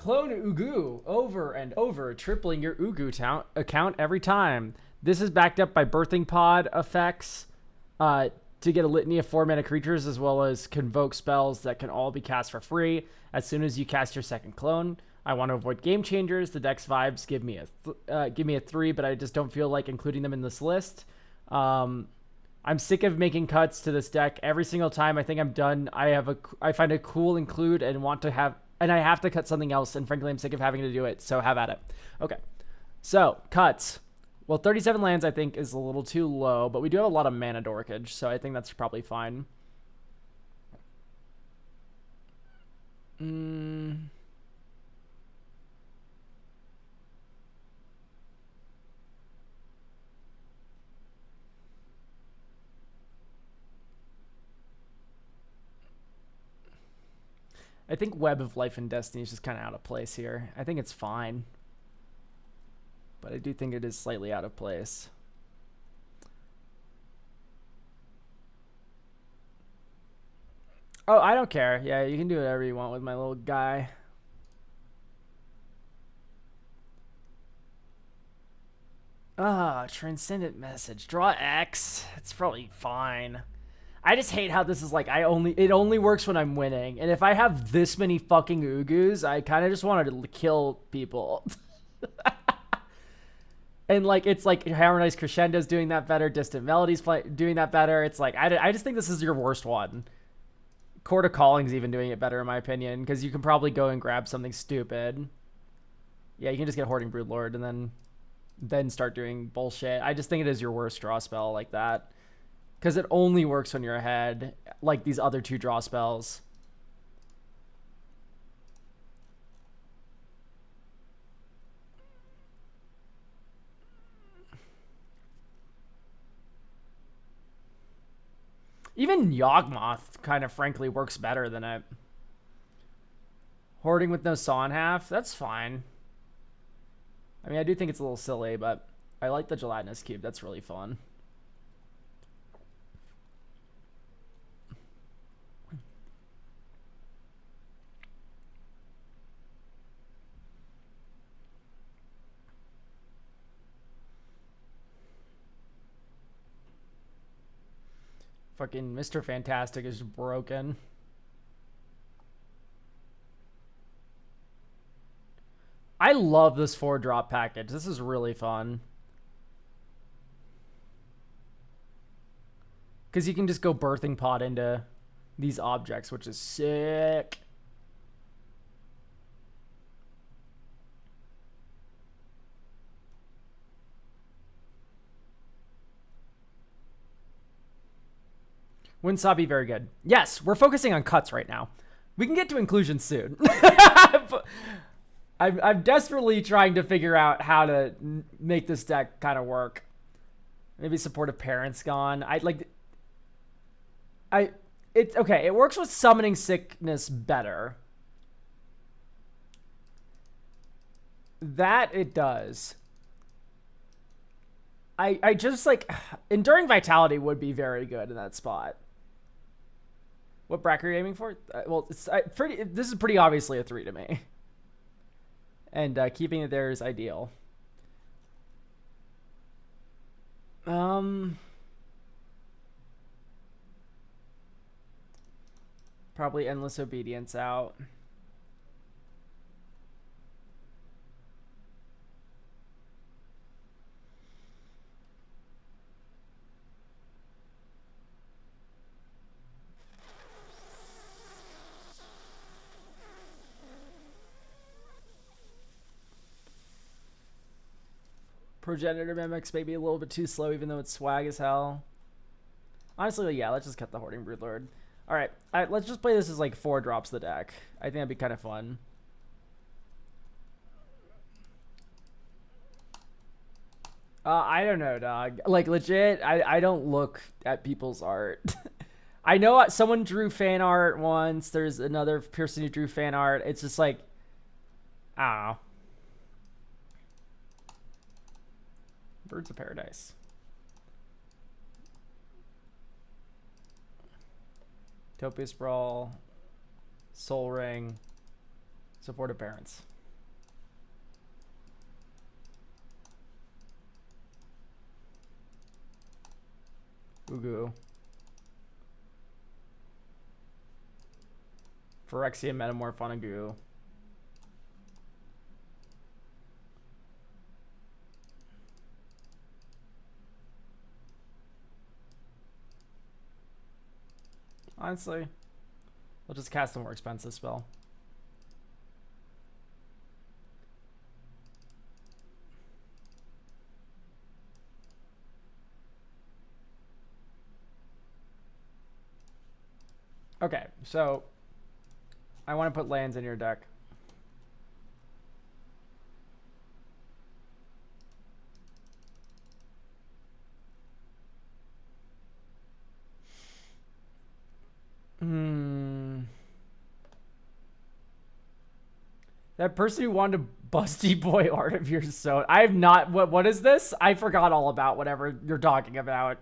Clone Ugu over and over, tripling your Ugu account every time. This is backed up by birthing pod effects to get a litany of 4-mana creatures as well as convoke spells that can all be cast for free as soon as you cast your second clone. I want to avoid game changers. The deck's vibes give me a 3, but I just don't feel like including them in this list. I'm sick of making cuts to this deck every single time. I think I'm done. I find it cool include and want to have, and I have to cut something else. And frankly, I'm sick of having to do it. So have at it. Okay. So cuts. Well, 37 lands I think is a little too low, but we do have a lot of mana dorkage, so I think that's probably fine. I think Web of Life and Destiny is just kind of out of place here. I think it's fine, but I do think it is slightly out of place. Oh, I don't care. Yeah, you can do whatever you want with my little guy. Ah, Transcendent Message. Draw X. It's probably fine. I just hate how this is like, it only works when I'm winning. And if I have this many fucking Ugus, I kind of just wanted to kill people. And like, it's like Harmonized Crescendo's doing that better. Distant Melodies doing that better. It's like, I just think this is your worst one. Court of Calling's even doing it better in my opinion, because you can probably go and grab something stupid. Yeah, you can just get Hoarding Broodlord and then start doing bullshit. I just think it is your worst draw spell like that. Because it only works when you're ahead, like these other two draw spells. Even Yawgmoth kind of frankly works better than it. Hoarding with no Saw in half, that's fine. I mean, I do think it's a little silly, but I like the Gelatinous Cube. That's really fun. Fucking Mr. Fantastic is broken. I love this 4-drop package. This is really fun. Because you can just go Birthing Pod into these objects, which is sick. Winsabi, very good. Yes, we're focusing on cuts right now. We can get to inclusion soon. I'm desperately trying to figure out how to make this deck kind of work. Maybe Supportive Parents gone. It's okay. It works with Summoning Sickness better. That it does. I just like Enduring Vitality would be very good in that spot. What bracket are you aiming for? Well, this is pretty obviously a 3 to me. And keeping it there is ideal. Probably Endless Obedience out. Progenitor Mimics maybe a little bit too slow, even though it's swag as hell. Honestly, yeah, let's just cut the Hoarding Broodlord. Alright, let's just play this as like 4 drops the deck. I think that'd be kind of fun. I don't know, dog. Like, legit, I don't look at people's art. I know someone drew fan art once. There's another person who drew fan art. It's just like, I don't know. Birds of Paradise. Topia Sprawl. Soul Ring. Supportive parents. Ugu. Phyrexia, Metamorph on a goo. Honestly, we'll just cast a more expensive spell. Okay, so I want to put lands in your deck. That person who wanted a busty boy art of yours, so I have not. What is this? I forgot all about whatever you're talking about.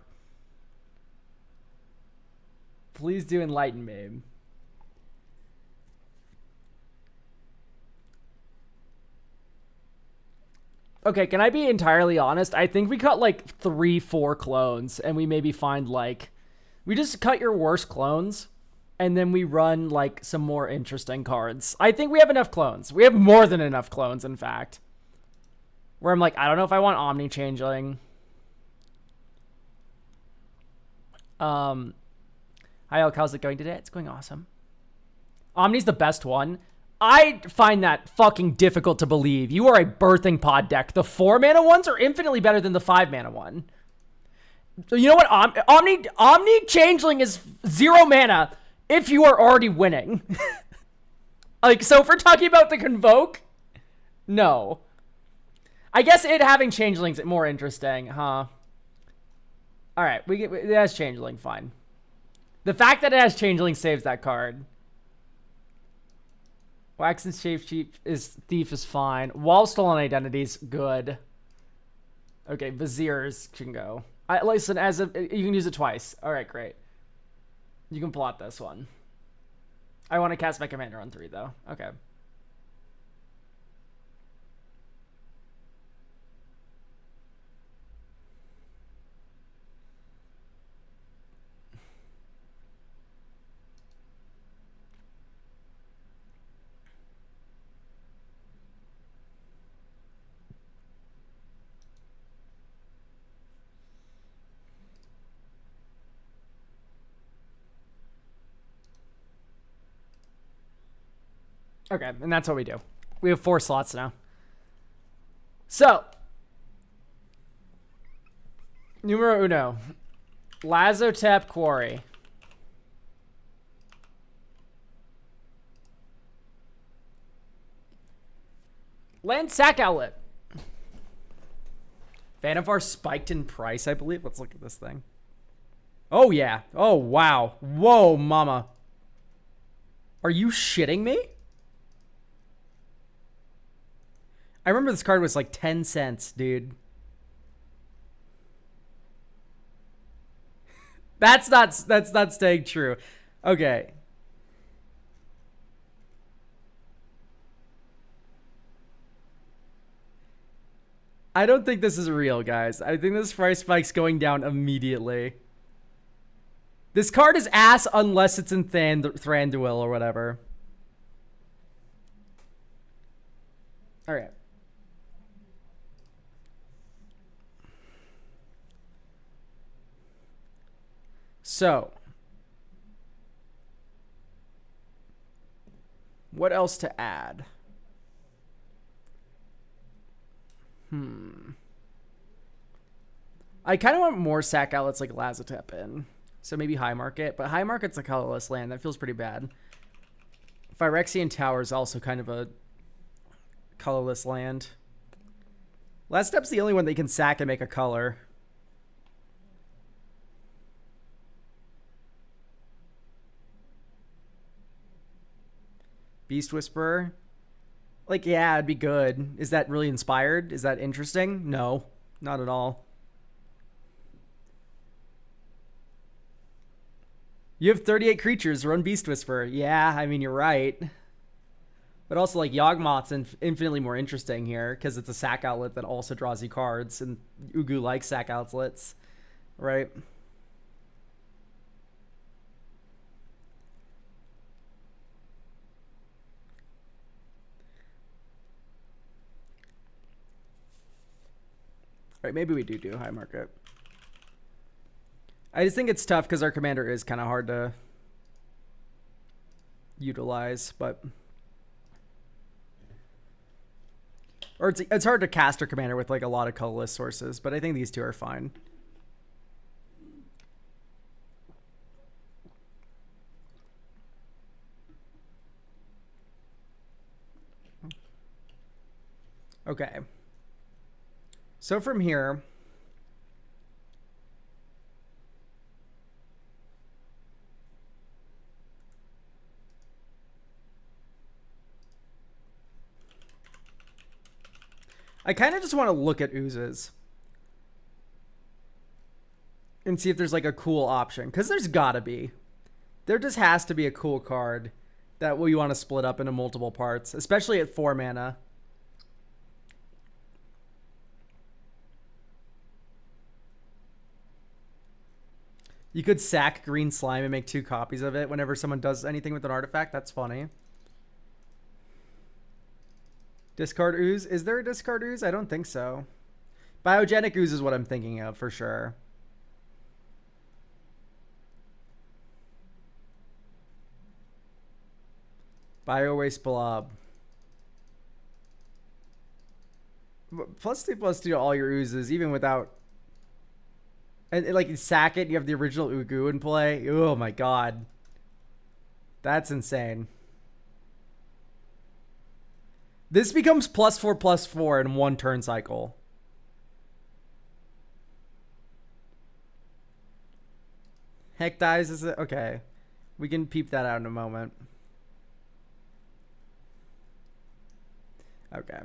Please do enlighten me. Okay, can I be entirely honest? I think we cut like 3-4 clones, and we maybe find like we just cut your worst clones, and then we run like some more interesting cards. I think we have enough clones. We have more than enough clones, in fact. Where I'm like, I don't know if I want Omni Changeling. Hi Elk, how's it going today? It's going awesome. Omni's the best one. I find that fucking difficult to believe. You are a birthing pod deck. The 4-mana ones are infinitely better than the 5-mana one. So you know what? Omni Changeling is 0 mana if you are already winning. Like, so if we're talking about the Convoke, no. I guess it having Changelings is more interesting, huh? All right, it has Changeling, fine. The fact that it has Changeling saves that card. Wax and Shave Thief is fine. Wall Stolen Identity's good. Okay, Viziers can go. Listen, you can use it twice. All right, great. You can plot this one. I want to cast my commander on 3, though. Okay. Okay, and that's what we do. We have 4 slots now. So, numero uno. Lazotep Quarry. Land Sack Outlet. Vanavar spiked in price, I believe. Let's look at this thing. Oh, yeah. Oh, wow. Whoa, mama. Are you shitting me? I remember this card was like 10 cents, dude. That's not staying true. Okay. I don't think this is real, guys. I think this price spike's going down immediately. This card is ass unless it's in Thranduil or whatever. All right. So, what else to add? I kind of want more sack outlets like Lazotep in. So maybe High Market, but High Market's a colorless land. That feels pretty bad. Phyrexian Tower is also kind of a colorless land. Lazotep's the only one that you can sack and make a color. Beast Whisperer. Like, yeah, it'd be good. Is that really inspired? Is that interesting? No, not at all. You have 38 creatures, run Beast Whisperer. Yeah, I mean, you're right. But also, like, Yawgmoth's infinitely more interesting here because it's a sack outlet that also draws you cards, and Ugu likes sack outlets, right? Right, maybe we do high market. I just think it's tough because our commander is kind of hard to utilize, but... Or it's hard to cast our commander with like a lot of colorless sources, but I think these two are fine. Okay. So from here... I kind of just want to look at oozes and see if there's like a cool option, because there's gotta be. There just has to be a cool card that we want to split up into multiple parts, especially at 4 mana. You could sack green slime and make 2 copies of it whenever someone does anything with an artifact. That's funny. Discard ooze? Is there a discard ooze? I don't think so. Biogenic ooze is what I'm thinking of for sure. Bio-waste blob. +2/+2 all your oozes, even without... And like, you sack it, you have the original Ugu in play. Oh my god. That's insane. This becomes +4/+4 in 1 turn cycle. Heck dies, is it? Okay. We can peep that out in a moment. Okay.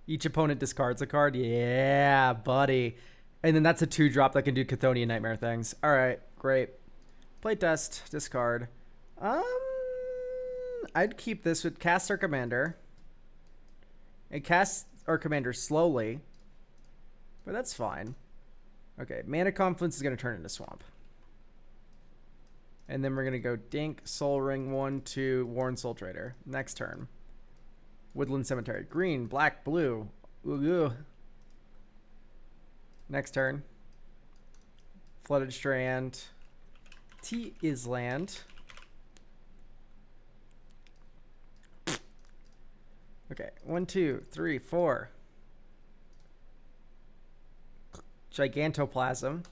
Each opponent discards a card. Yeah, buddy. And then that's a 2-drop that can do Chthonian Nightmare things. All right, great. Playtest, discard. I'd keep this with cast our commander. It casts our commander slowly, but that's fine. Okay, Mana Confluence is going to turn into Swamp. And then we're going to go Dink, Soul Ring, 1/2, Warren Soul Trader. Next turn. Woodland Cemetery. Green, black, blue. Ooh. Next turn. Flooded Strand. T-Island. Okay, 1, 2, 3, 4. Gigantoplasm.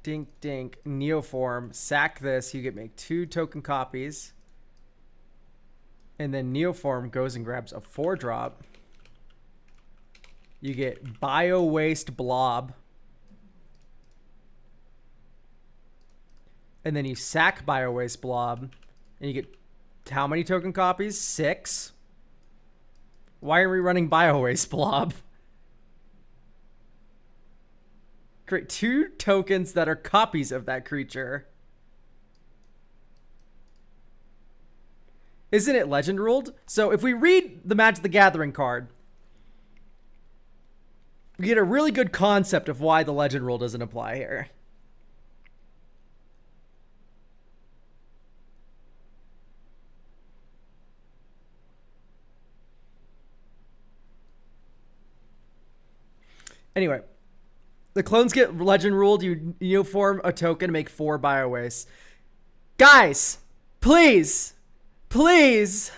Dink, dink, Neoform. Sack this. You get make 2 token copies. And then Neoform goes and grabs a 4-drop. You get Bio-waste blob. And then you sack Bio-waste blob. And you get how many token copies? 6? Why are we running Bio-waste blob? Create 2 tokens that are copies of that creature. Isn't it legend ruled? So if we read the Magic the Gathering card, we get a really good concept of why the legend rule doesn't apply here. Anyway, the clones get legend ruled. You form a token to make 4 bio-wastes. Guys, please. Please.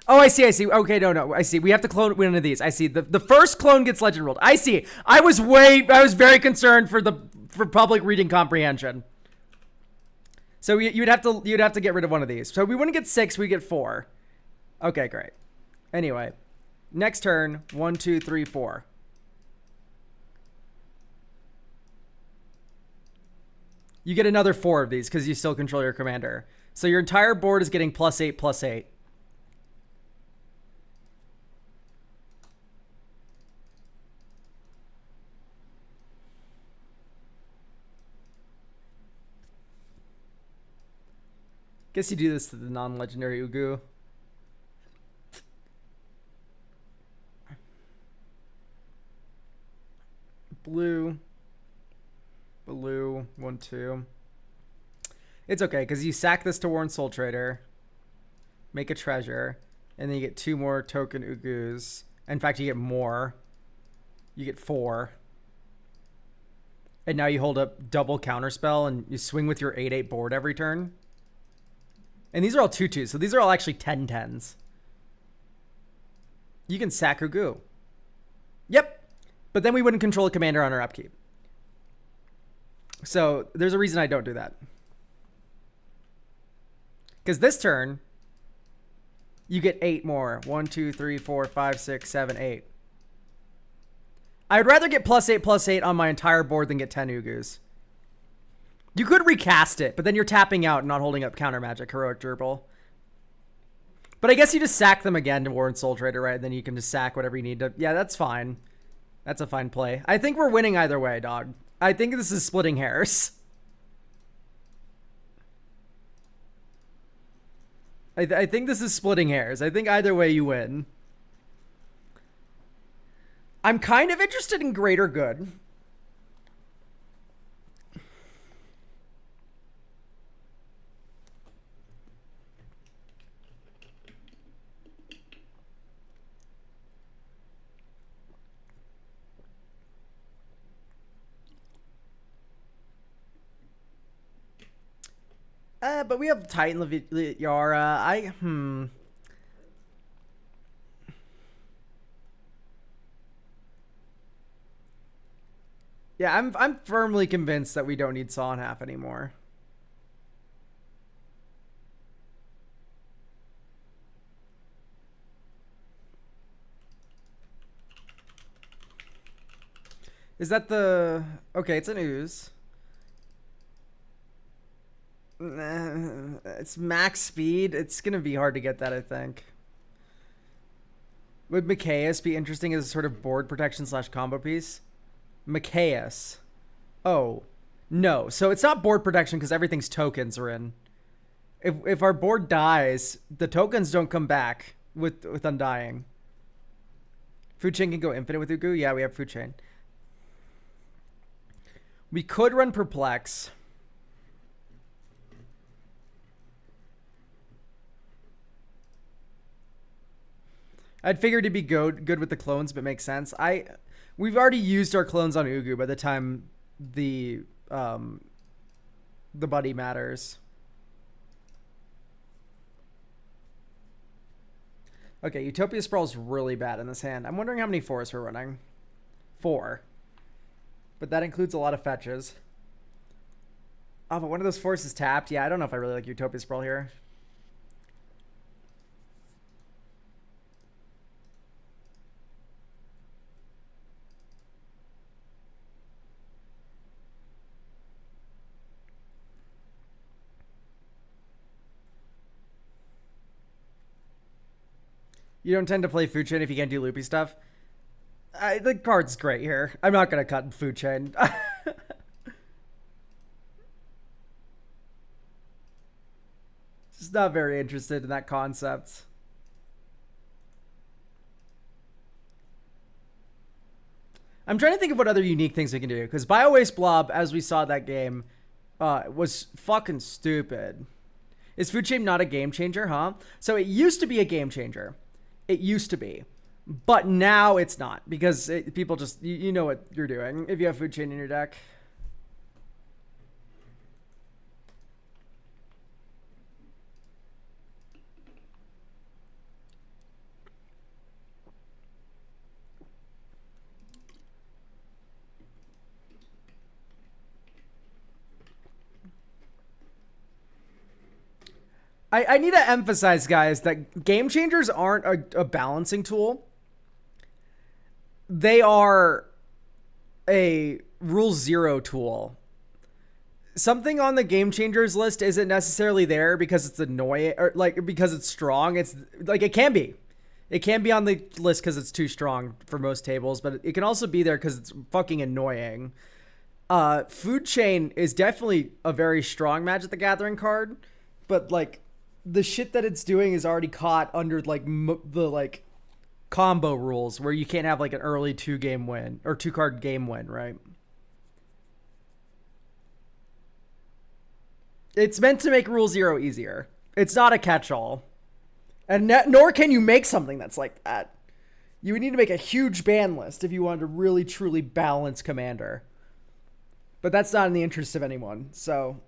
Oh, I see. Okay, no. I see. We have to clone one of these. I see. The first clone gets legend ruled. I see. I was very concerned for public reading comprehension. So you'd have to get rid of one of these. So we wouldn't get 6, we get 4. Okay, great. Anyway, next turn, 1, 2, 3, 4. You get another 4 of these because you still control your commander. So your entire board is getting +8/+8. Guess you do this to the non-legendary Ugu. Blue. 1, 2. It's okay, because you sack this to Warren Soul Trader, make a treasure, and then you get 2 more token Ugus. In fact, you get more. You get 4. And now you hold up double counterspell, and you swing with your 8/8 board every turn. And these are all 2/2s, so these are all actually 10/10s. You can sack Ugu. Yep. But then we wouldn't control a commander on our upkeep. So there's a reason I don't do that. Because this turn, you get 8 more. 1, 2, 3, 4, 5, 6, 7, 8. I would rather get +8/+8 on my entire board than get 10 Ugus. You could recast it, but then you're tapping out and not holding up counter magic, Heroic Gerbil. But I guess you just sack them again to Warren Soul Trader, right? And then you can just sack whatever you need to. Yeah, that's fine. That's a fine play. I think we're winning either way, dog. I think this is splitting hairs. I think this is splitting hairs. I think either way you win. I'm kind of interested in Greater Good. But we have Titan Yara. Yeah, I'm firmly convinced that we don't need Saw in Half anymore. Is that the... Okay, it's an ooze. It's max speed. It's going to be hard to get that, I think. Would Micaeus be interesting as a sort of board protection / combo piece? Micaeus. Oh, no. So it's not board protection because everything's tokens are in. If our board dies, the tokens don't come back with Undying. Food Chain can go infinite with Ugu? Yeah, we have Food Chain. We could run Perplex. I'd figured it'd be good with the clones, but makes sense. We've already used our clones on Ugu by the time the buddy matters. Okay, Utopia Sprawl's really bad in this hand. I'm wondering how many 4s we're running. 4. But that includes a lot of fetches. Oh, but one of those 4s is tapped. Yeah, I don't know if I really like Utopia Sprawl here. You don't tend to play Food Chain if you can't do loopy stuff. The card's great here. I'm not going to cut Food Chain. Just not very interested in that concept. I'm trying to think of what other unique things we can do. Because Bio-Waste Blob, as we saw that game, was fucking stupid. Is Food Chain not a game changer, huh? So it used to be a game changer. It used to be. But now it's not. Because people just... You know what you're doing if you have Food Chain in your deck. I need to emphasize, guys, that game changers aren't a balancing tool. They are a rule 0 tool. Something on the game changers list isn't necessarily there because it's annoying or like because it's strong. It's like it can be. It can be on the list because it's too strong for most tables, but it can also be there because it's fucking annoying. Food Chain is definitely a very strong Magic the Gathering card, but like the shit that it's doing is already caught under like the like combo rules where you can't have like an early 2-game win or 2-card game win, right? It's meant to make Rule 0 easier. It's not a catch-all. And nor can you make something that's like that. You would need to make a huge ban list if you wanted to really truly balance Commander. But that's not in the interest of anyone, so...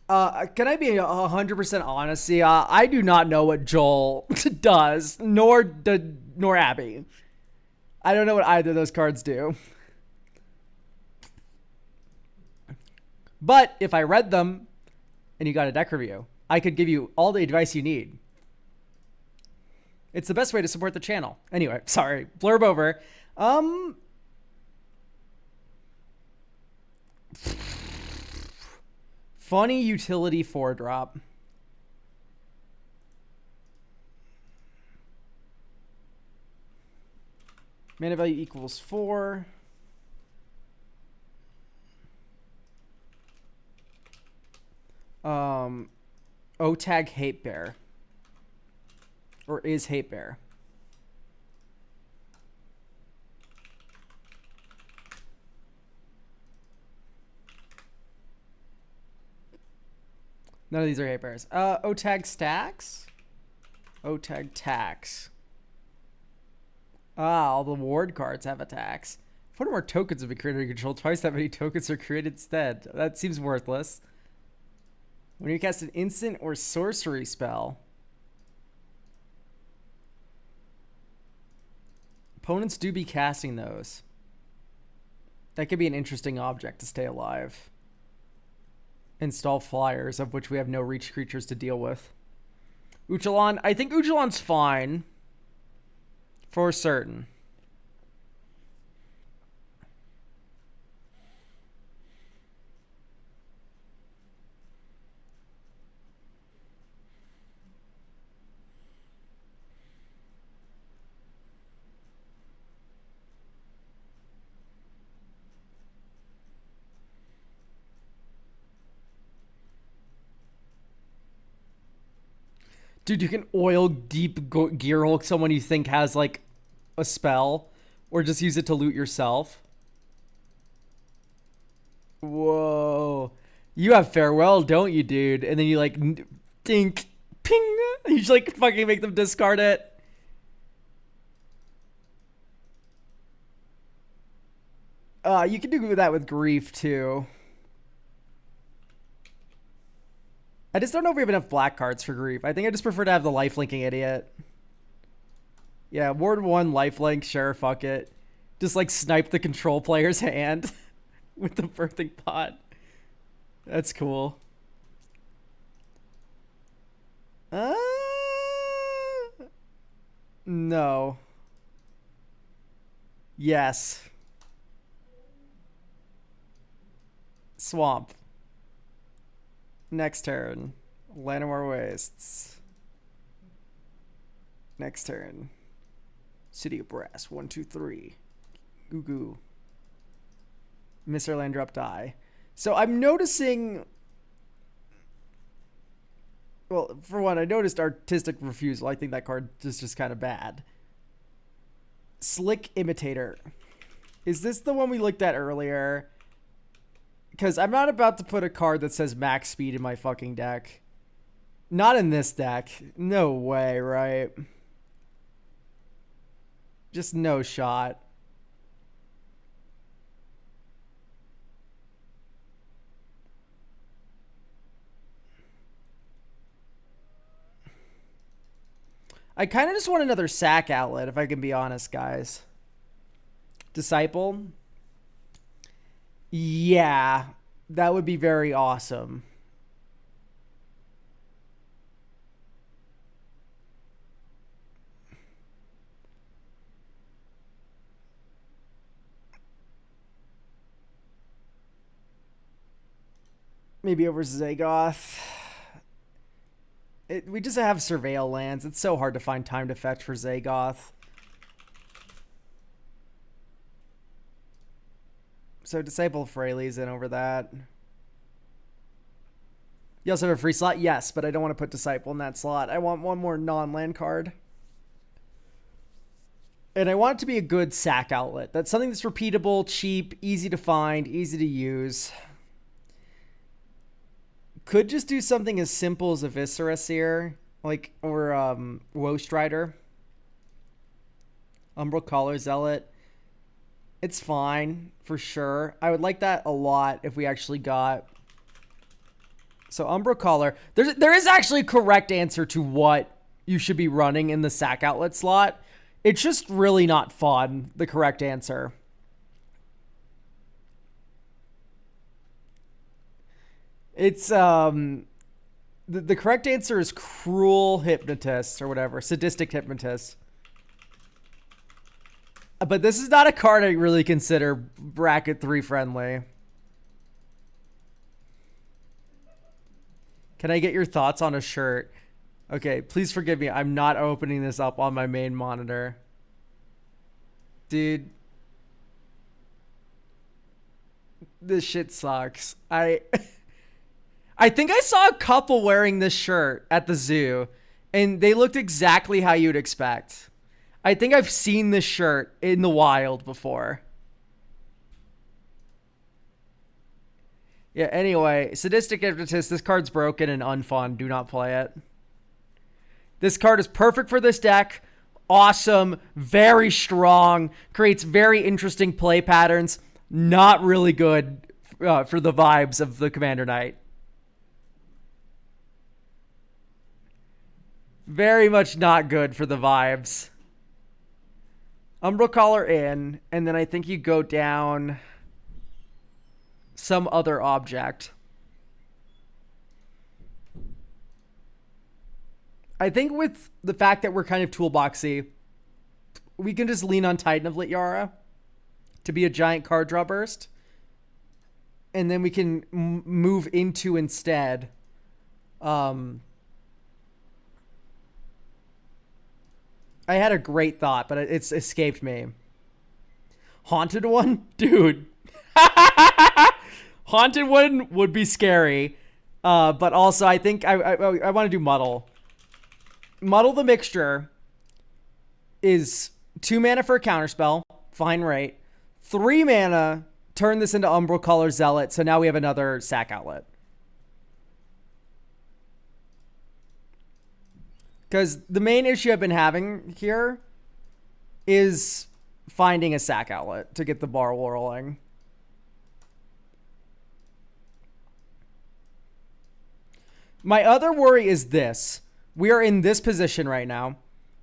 can I be 100% honest? See, I do not know what Joel does, nor Abby. I don't know what either of those cards do. But if I read them and you got a deck review, I could give you all the advice you need. It's the best way to support the channel. Anyway, sorry, blurb over. Funny utility 4-drop. Mana value equals 4. O-tag Hate Bear. Or is Hate Bear. None of these are Hate Bears. O-tag Stacks? O-tag Tax. All the ward cards have attacks. 4 more tokens of a creator you control. Twice that many tokens are created instead. That seems worthless. When you cast an instant or sorcery spell, opponents do be casting those. That could be an interesting object to stay alive. Install flyers, of which we have no reach creatures to deal with. Uchalan, I think Uchalan's fine. For certain. Dude, you can oil deep gear hulk someone you think has like a spell, or just use it to loot yourself. Whoa. You have farewell, don't you, dude? And then you like dink, ping. You just like fucking make them discard it. You can do that with grief too. I just don't know if we have enough black cards for grief. I think I just prefer to have the lifelinking idiot. Yeah, Ward 1 lifelink, sure, fuck it. Just like snipe the control player's hand with the birthing pod. That's cool. No. Yes. Swamp. Next turn. Llanowar Wastes. Next turn. City of Brass. 1, 2, 3. Goo goo. Mr. Land Drop Die. So I'm noticing... Well, for one, I noticed Artistic Refusal. I think that card is just kind of bad. Slick Imitator. Is this the one we looked at earlier? Because I'm not about to put a card that says max speed in my fucking deck. Not in this deck. No way, right? Just no shot. I kind of just want another sack outlet, if I can be honest, guys. Disciple. Yeah, that would be very awesome. Maybe over Zagoth. We just have Surveil lands. It's so hard to find time to fetch for Zagoth. So Disciple Fraley's in over that. You also have a free slot? Yes, but I don't want to put Disciple in that slot. I want one more non-land card. And I want it to be a good sack outlet. That's something that's repeatable, cheap, easy to find, easy to use. Could just do something as simple as a Viscera Seer, like, or Woe Strider. Umbral Collar Zealot. It's fine, for sure. I would like that a lot if we actually got... So Umbral Collar. There is actually a correct answer to what you should be running in the sack outlet slot. It's just really not fun, the correct answer. It's, the correct answer is Cruel Hypnotist or whatever. Sadistic Hypnotist. But this is not a card I really consider bracket 3 friendly. Can I get your thoughts on a shirt? Okay, please forgive me. I'm not opening this up on my main monitor. Dude. This shit sucks. I think I saw a couple wearing this shirt at the zoo, and they looked exactly how you'd expect. I think I've seen this shirt in the wild before. Yeah, anyway, Sadistic Hypnotist, this card's broken and unfun. Do not play it. This card is perfect for this deck. Awesome, very strong, creates very interesting play patterns. Not really good for the vibes of the Commander Knight. Very much not good for the vibes. Umbral Collar in, and then I think you go down some other object. I think with the fact that we're kind of toolboxy, we can just lean on Titan of Lityara to be a giant card draw burst. And then we can move into instead. I had a great thought, but it's escaped me. Haunted One? Dude. Haunted One would be scary. But also, I think I want to do Muddle. Muddle the Mixture is 2 mana for a counterspell. Fine rate. 3 mana, turn this into Umbral Collar Zealot, so now we have another sack outlet. Because the main issue I've been having here is finding a sack outlet to get the bar rolling. My other worry is this. We are in this position right now,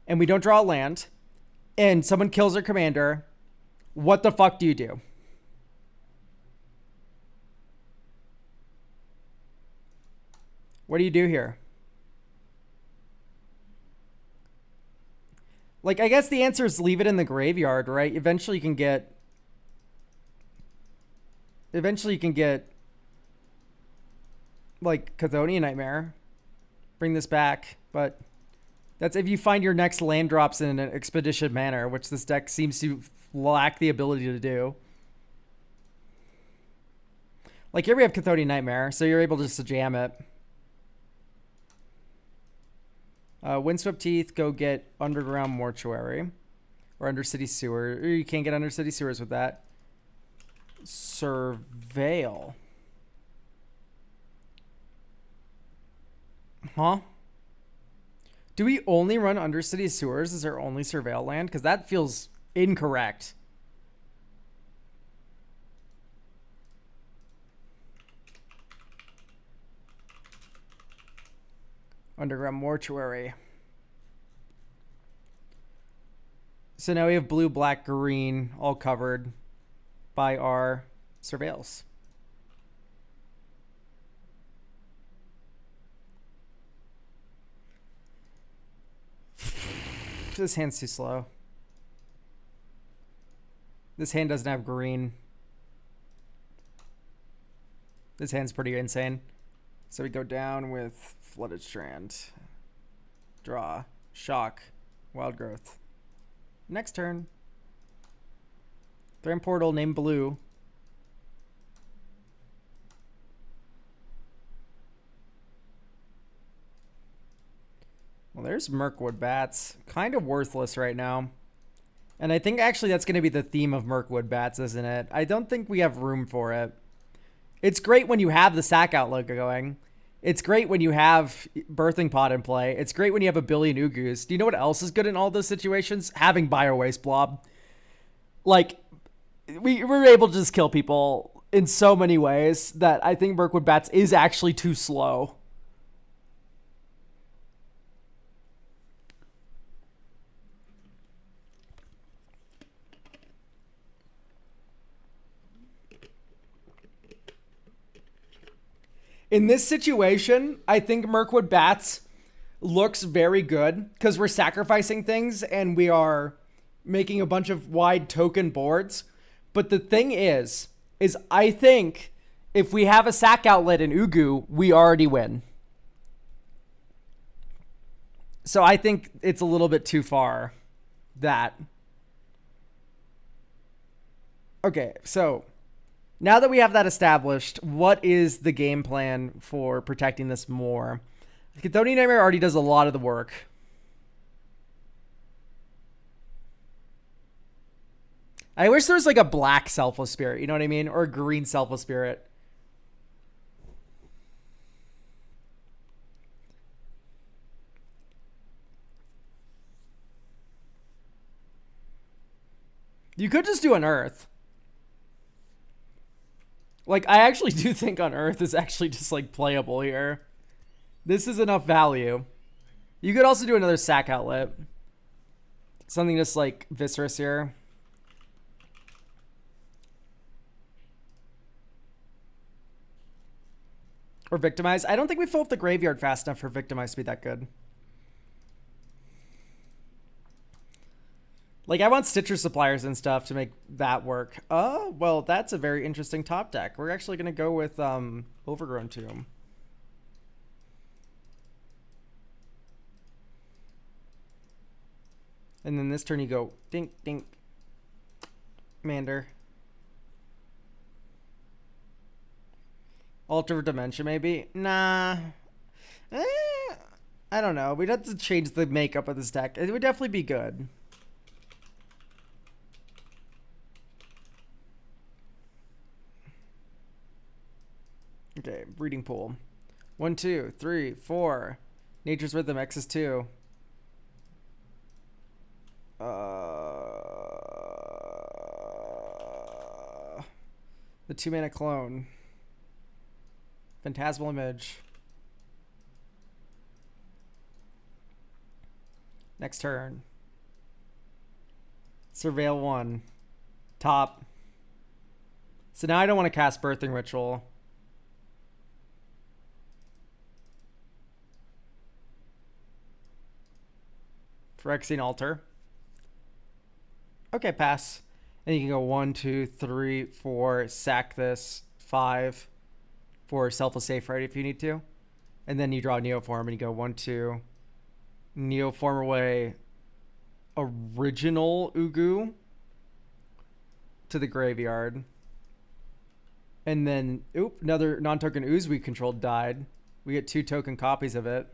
and we don't draw a land, and someone kills our commander. What the fuck do you do? What do you do here? Like, I guess the answer is leave it in the graveyard, right? Eventually you can get... like, Chthonian Nightmare. Bring this back, but that's if you find your next land drops in an expeditious manner, which this deck seems to lack the ability to do. Like, here we have Chthonian Nightmare, so you're able just to jam it. Windswept Teeth, go get Underground Mortuary. Or Undercity Sewer. You can't get Undercity Sewers with that. Surveil. Huh? Do we only run Undercity Sewers? Is there only Surveil land? Because that feels incorrect. Underground Mortuary. So now we have blue, black, green, all covered by our Surveils. This hand's too slow. This hand doesn't have green. This hand's pretty insane. So we go down with Flooded Strand. Draw. Shock. Wild Growth. Next turn. Thram Portal named Blue. there's Mirkwood Bats. Kind of worthless right now. And I think actually that's going to be the theme of Mirkwood Bats, isn't it? I don't think we have room for it. It's great when you have the sack outlook going. It's great when you have Birthing Pod in play. It's great when you have a billion Ugus. Do you know what else is good in all those situations? Having Bio-Waste Blob. Like, we're able to just kill people in so many ways that I think Mirkwood Bats is actually too slow. In this situation, I think Mirkwood Bats looks very good because we're sacrificing things and we are making a bunch of wide token boards. But the thing is I think if we have a sack outlet in Ugu, we already win. So I think it's a little bit too far. That. Okay, so now that we have that established, what is the game plan for protecting this more? Chthonian Nightmare already does a lot of the work. I wish there was like a black Selfless Spirit, you know what I mean? Or a green Selfless Spirit. You could just do an Earth. Like, I actually do think on Earth is actually just, like, playable here. This is enough value. You could also do another sack outlet. Something just like Viscerous here. Or Victimize. I don't think we fill up the graveyard fast enough for Victimize to be that good. Like, I want Stitcher Suppliers and stuff to make that work. Oh, well, that's a very interesting top deck. We're actually going to go with Overgrown Tomb. And then this turn you go dink, dink, Mander. Alter Dimension, maybe? Nah. I don't know. We'd have to change the makeup of this deck. It would definitely be good. Okay, Breeding Pool. 1, 2, 3, 4. Nature's Rhythm, X is 2. The 2-mana clone. Phantasmal Image. Next turn. Surveil 1. Top. So now I don't want to cast Birthing Ritual. Phyrexian Altar. Okay, pass. And you can go 1, 2, 3, 4, sack this, 5 for Selfless Safe, right, if you need to. And then you draw Neoform and you go 1, 2, Neoform away original Ugu to the graveyard. And then, oop, another non-token ooze we controlled died. We get 2 token copies of it.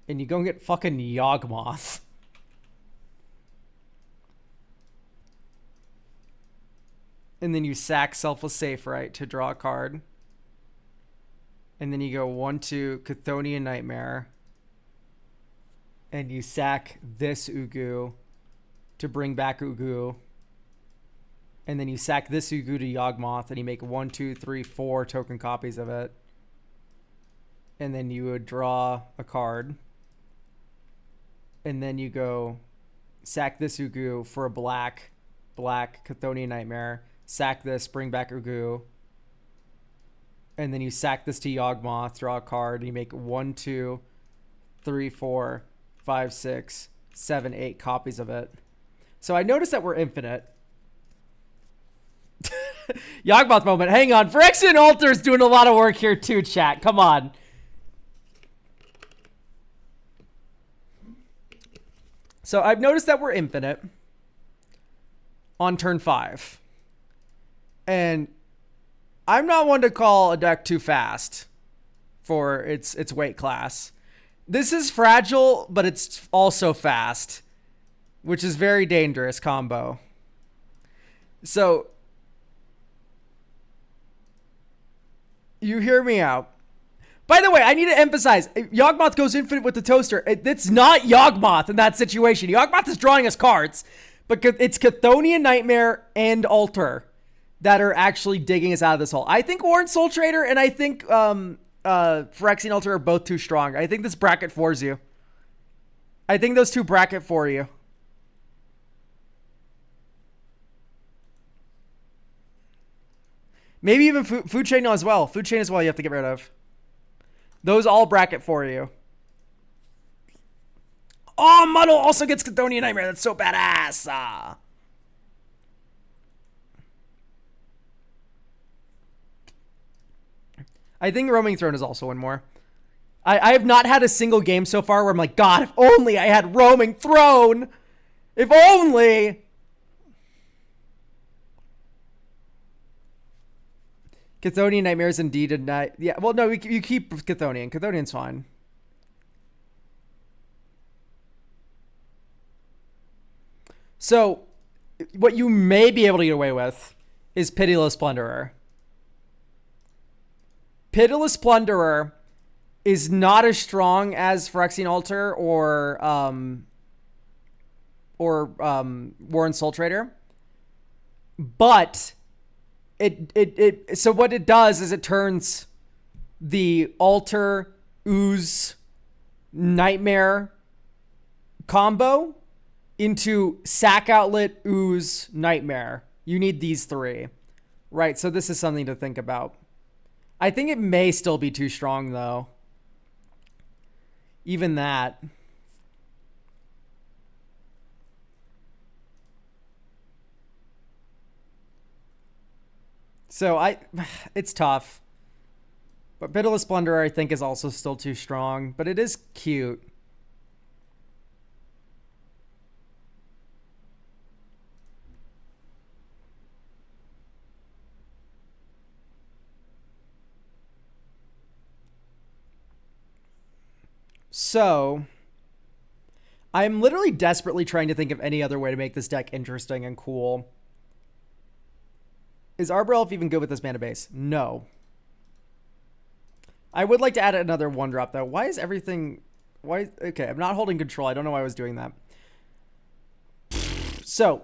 And you go and get fucking Yawgmoth. And then you sack Selfless Safe, right, to draw a card. And then you go 1, 2, Chthonian Nightmare. And you sack this Ugu to bring back Ugu. And then you sack this Ugu to Yawgmoth, and you make 1, 2, 3, 4 token copies of it. And then you would draw a card. And then you go sack this Ugu for a black Chthonian Nightmare. Sack this, bring back Ugu. And then you sack this to Yawgmoth, draw a card, and you make 1, 2, 3, 4, 5, 6, 7, 8 copies of it. So I noticed that we're infinite. Yawgmoth moment. Hang on. Phyrexian Altar is doing a lot of work here too, chat. Come on. So I've noticed that we're infinite on turn 5. And I'm not one to call a deck too fast for its weight class. This is fragile, but it's also fast, which is very dangerous combo. So, you hear me out. By the way, I need to emphasize, Yawgmoth goes infinite with the toaster. It's not Yawgmoth in that situation. Yawgmoth is drawing us cards, but it's Chthonian Nightmare and Altar that are actually digging us out of this hole. I think Warren Soul Trader and I think Phyrexian Altar are both too strong. I think this bracket fours you. I think those two bracket for you. Maybe even Food Chain as well. Food Chain as well you have to get rid of. Those all bracket for you. Oh, Muddle also gets Chthonian Nightmare. That's so badass. I think Roaming Throne is also one more. I have not had a single game so far where I'm like, God, if only I had Roaming Throne. If only. Chthonian Nightmare is indeed a night. Yeah, well, no, you keep Chthonian. Chthonian's fine. So, what you may be able to get away with is Pitiless Plunderer. Pitiless Plunderer is not as strong as Phyrexian Altar or Warren Soul Trader, but so what it does is it turns the Altar Ooze Nightmare combo into Sack Outlet Ooze Nightmare. You need these three, right? So this is something to think about. I think it may still be too strong though. Even that. So it's tough. But Pitiless Plunderer I think is also still too strong, but it is cute. So, I'm literally desperately trying to think of any other way to make this deck interesting and cool. Is Arbor Elf even good with this mana base? No. I would like to add another 1-drop, though. Why is everything... Okay, I'm not holding control. I don't know why I was doing that. So...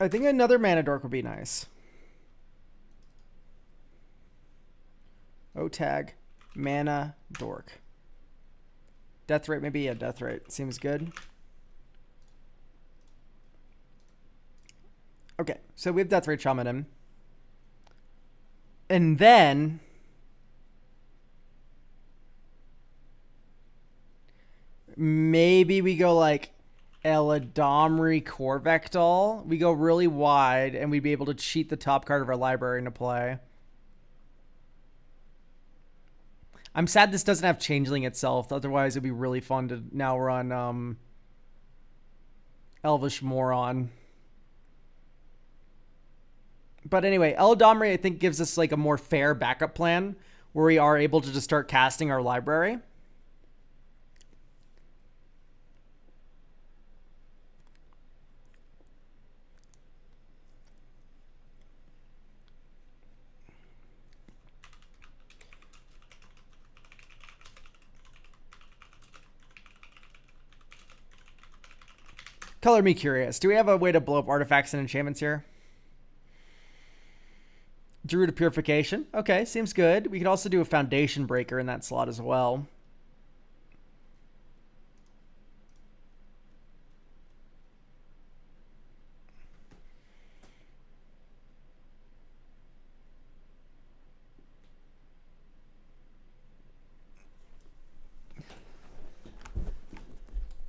I think another Mana Dork would be nice. O-Tag, Mana Dork. Death rate, maybe a death rate. Seems good. Okay, so we have death rate Shaman. And then... maybe we go like... Eladamri Corvectol. We go really wide, and we'd be able to cheat the top card of our library into play. I'm sad this doesn't have Changeling itself. Otherwise, it'd be really fun to now run Elvish Moron. But anyway, Eladamri, I think, gives us like a more fair backup plan where we are able to just start casting our library. Color me curious. Do we have a way to blow up artifacts and enchantments here? Druid of Purification. Okay, seems good. We could also do a Foundation Breaker in that slot as well.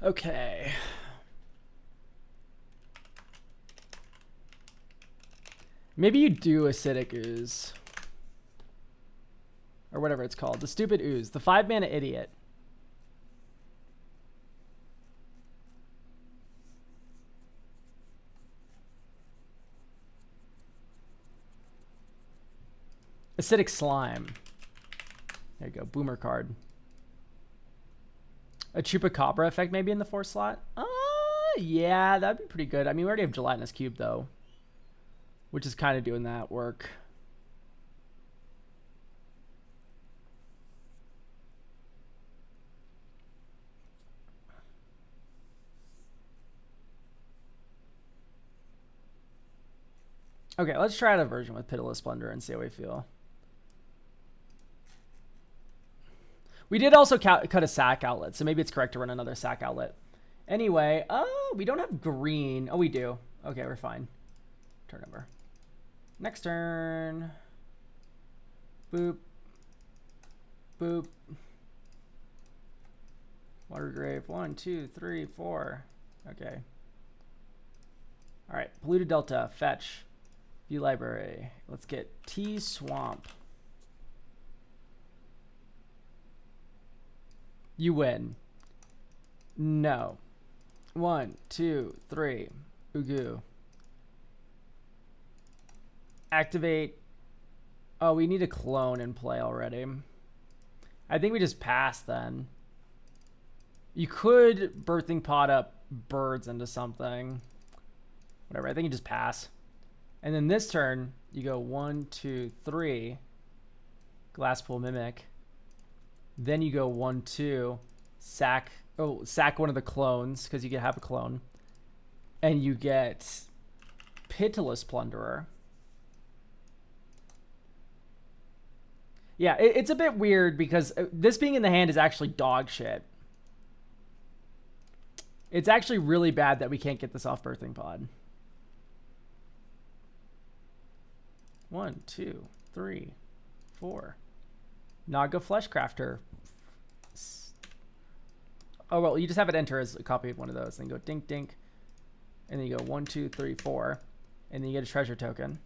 Okay. Maybe you do Acidic Ooze. Or whatever it's called. The stupid Ooze. The 5-mana idiot. Acidic Slime. There you go. Boomer card. A Chupacabra effect maybe in the 4 slot? Yeah, that'd be pretty good. I mean, we already have Gelatinous Cube, though. Which is kind of doing that work. Okay, let's try out a version with Pitiless Splendor and see how we feel. We did also cut a sack outlet, so maybe it's correct to run another sack outlet. Anyway, we don't have green. Oh, we do. Okay, we're fine. Turn over. Next turn. Boop. Boop. Water Grave. 1, 2, 3, 4. Okay. All right. Polluted Delta. Fetch. View library. Let's get T Swamp. You win. No. 1, 2, 3. Ugu. Activate. Oh, we need a clone in play already. I think we just pass then. You could Birthing Pod up birds into something. Whatever. I think you just pass. And then this turn, you go 1, 2, 3. Glasspool Mimic. Then you go 1, 2. Sack. Oh, sack one of the clones because you can have a clone. And you get Pitiless Plunderer. Yeah, it's a bit weird because this being in the hand is actually dog shit. It's actually really bad that we can't get this off Birthing Pod. 1, 2, 3, 4. Naga Fleshcrafter. Oh, well, you just have it enter as a copy of one of those. Then go dink, dink. And then you go 1, 2, 3, 4. And then you get a treasure token.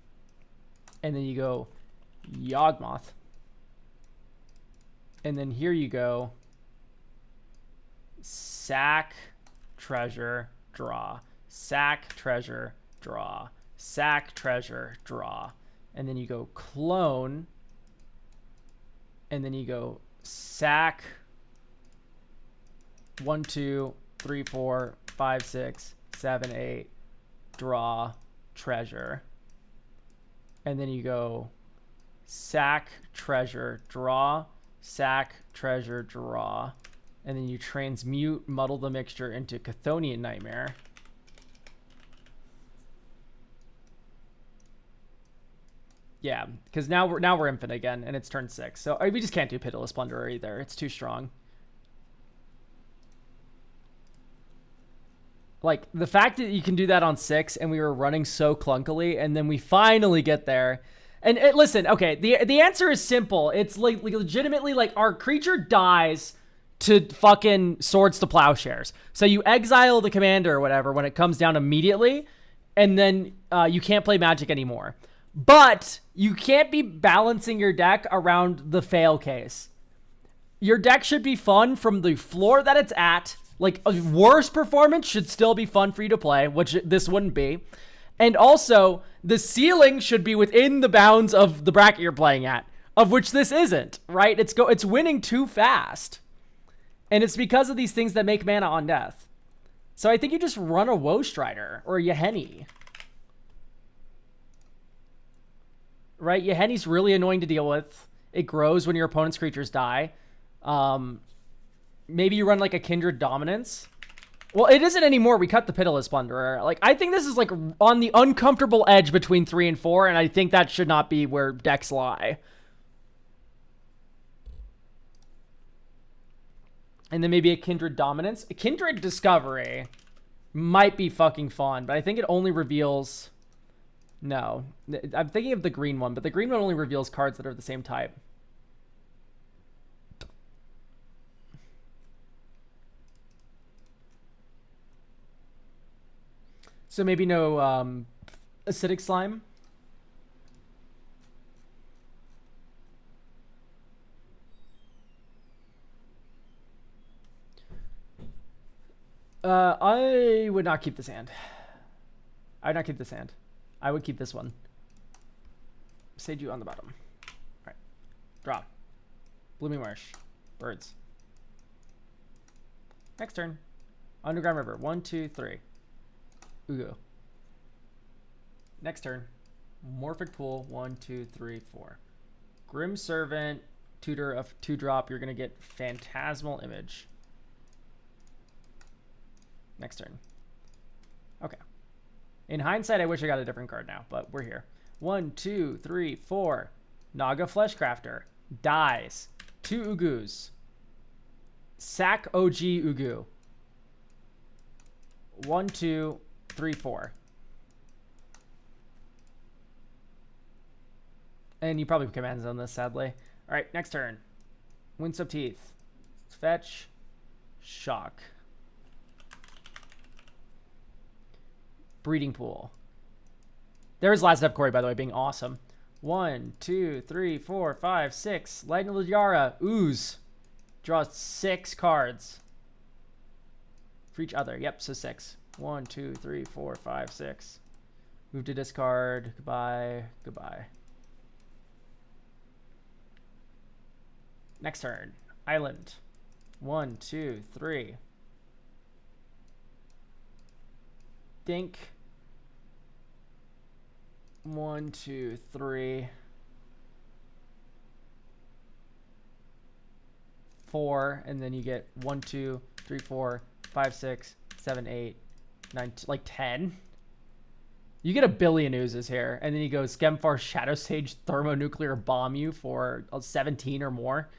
And then you go Yawgmoth. And then here you go sack, treasure, draw. Sack, treasure, draw. Sack, treasure, draw. And then you go clone. And then you go sack 1, 2, 3, 4, 5, 6, 7, 8. Draw, treasure. And then you go sack, treasure, draw. Sack, treasure, draw. And then you transmute Muddle the Mixture into Chthonian Nightmare. Yeah, because now we're infinite again, and it's turn 6. So we just can't do Pitiless Plunderer either. It's too strong. Like, the fact that you can do that on 6, and we were running so clunkily, and then we finally get there. And listen, okay, the answer is simple. It's like legitimately like our creature dies to fucking Swords to Plowshares. So you exile the commander or whatever when it comes down immediately, and then you can't play Magic anymore. But you can't be balancing your deck around the fail case. Your deck should be fun from the floor that it's at. Like, a worse performance should still be fun for you to play, which this wouldn't be. And also, the ceiling should be within the bounds of the bracket you're playing at, of which this isn't, right? It's winning too fast. And it's because of these things that make mana on death. So I think you just run a Woe Strider or a Yahenni. Right? Yahenni's really annoying to deal with. It grows when your opponent's creatures die. Maybe you run like a Kindred Dominance. Well, it isn't anymore. We cut the Pitiless Plunderer. Like, I think this is like on the uncomfortable edge between 3 and 4, and I think that should not be where decks lie. And then maybe a Kindred Dominance. A Kindred Discovery might be fucking fun, but I think it only reveals... No. I'm thinking of the green one, but the green one only reveals cards that are the same type. So maybe no Acidic Slime. I would not keep this hand. I would not keep this hand. I would keep this one. Seiju on the bottom. All right. Draw. Blooming Marsh. Birds. Next turn. Underground River. 1, 2, 3. Ugu. Next turn. Morphic Pool. 1, 2, 3, 4. Grim Servant. Tutor of 2-drop. You're going to get Phantasmal Image. Next turn. Okay. In hindsight, I wish I got a different card now, but we're here. 1, 2, 3, 4. Naga Fleshcrafter. Dies. 2 Ugus. Sack OG Ugu. 1, 2, 3, 4. And you probably commands on this, sadly. All right, next turn. Windswept Teeth. Fetch. Shock. Breeding Pool. There's last step Corey, by the way, being awesome. 1, 2, 3, 4, 5, 6. Lightning Liara. Ooze. Draw 6 cards. For each other. Yep, so 6. 1, 2, 3, 4, 5, 6. Move to discard. Goodbye. Goodbye. Next turn. Island. 1, 2, 3. Dink. 1, 2, 3. 4, and then you get 1, 2, 3, 4, 5, 6, 7, 8, 9, like 10. You get a billion oozes here, and then you go Skemfar, Shadow Sage, Thermonuclear Bomb you for 17 or more.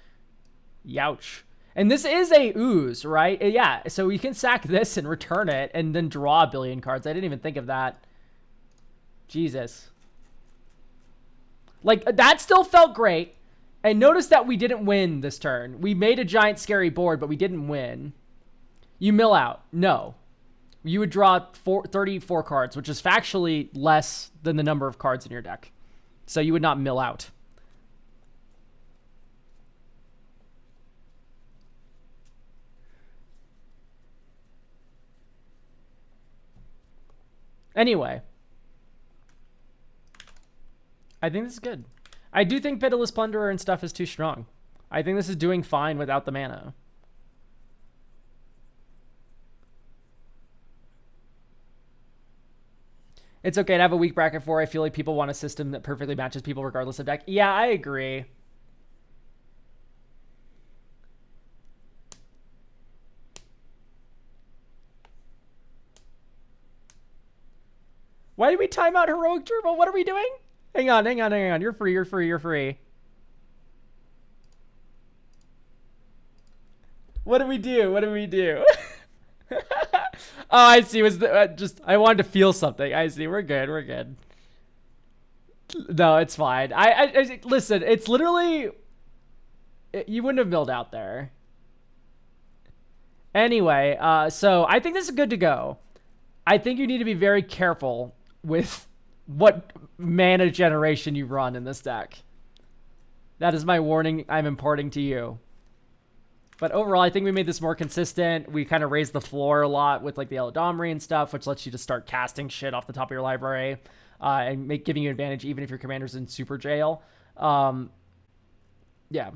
Youch. And this is a ooze, right? Yeah, so we can sack this and return it, and then draw a billion cards. I didn't even think of that. Jesus. Like, that still felt great. And notice that we didn't win this turn. We made a giant scary board, but we didn't win. You mill out. No. You would draw 34 cards, which is factually less than the number of cards in your deck. So you would not mill out. Anyway. I think this is good. I do think Pitiless Plunderer and stuff is too strong. I think this is doing fine without the mana. It's okay to have a weak bracket for. I feel like people want a system that perfectly matches people regardless of deck. Yeah, I agree. Why did we time out Heroic Turbo? What are we doing? Hang on, hang on, hang on. You're free, you're free, you're free. What do we do? What do we do? Oh, I see. Was the, just I wanted to feel something. I see. We're good. We're good. No, it's fine. I listen. It's literally you wouldn't have milled out there. Anyway, so I think this is good to go. I think you need to be very careful with what mana generation you run in this deck. That is my warning I'm imparting to you. But overall, I think we made this more consistent. We kind of raised the floor a lot with like the Eladamri and stuff, which lets you just start casting shit off the top of your library and giving you advantage even if your commander's in super jail. Yeah.